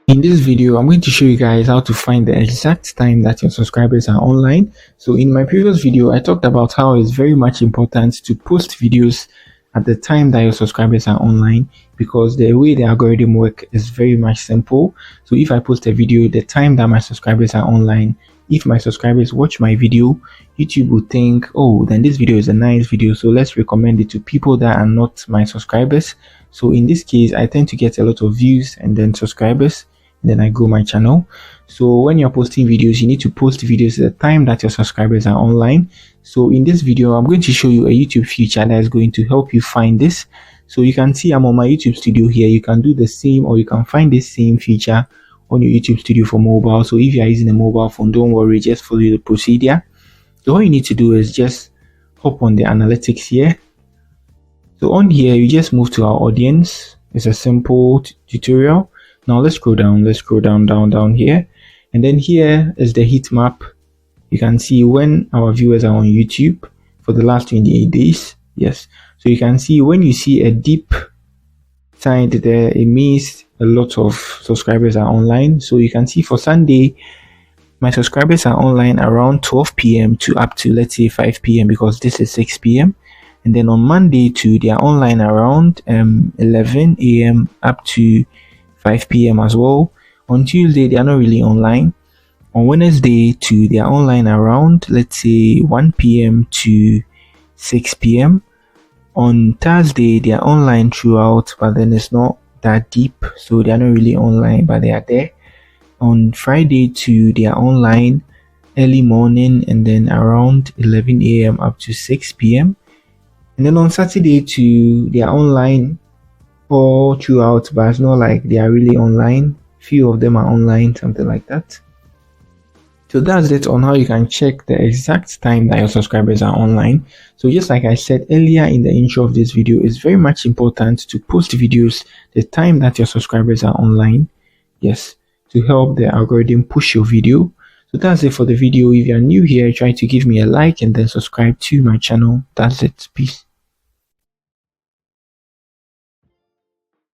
In this video, I'm going to show you guys how to find the exact time that your subscribers are online. So in my previous video, I talked about how it's very much important to post videos at the time that your subscribers are online, because the way the algorithm works is very much simple. So if I post a video the time that my subscribers are online, if my subscribers watch my video, YouTube will think, oh, then this video is a nice video, so let's recommend it to people that are not my subscribers. So in this case, I tend to get a lot of views and then subscribers, then I grow my channel. So when you're posting videos, you need to post videos at the time that your subscribers are online. So in this video, I'm going to show you a YouTube feature that is going to help you find this. So you can see I'm on my YouTube studio here. You can do the same, or you can find this same feature on your YouTube studio for mobile. So if you are using a mobile phone, don't worry, just follow the procedure. So all you need to do is just hop on the analytics here. So on here, you just move to our audience. It's a simple tutorial. Now let's scroll down here, and then here is the heat map. You can see when our viewers are on YouTube for the last 28 days. Yes, so you can see when you see a deep side there, it means a lot of subscribers are online. So you can see for Sunday, my subscribers are online around 12 p.m. to up to, let's say, 5 p.m. because this is 6 p.m. And then on Monday too, they are online around 11 a.m. up to 5 p.m. as well. On Tuesday, they are not really online. On Wednesday too, they are online around, let's say, 1 p.m. to 6 p.m. On Thursday, they are online throughout, but then it's not that deep, so they are not really online, but they are there. On Friday too, they are online early morning and then around 11 a.m. up to 6 p.m. And then on Saturday too, they are online all throughout, but it's not like they are really online. Few of them are online, something like that. So that's it on how you can check the exact time that your subscribers are online. So just like I said earlier in the intro of this video, it's very much important to post videos the time that your subscribers are online. Yes, to help the algorithm push your video. So that's it for the video. If you are new here, try to give me a like and then subscribe to my channel. That's it. Peace.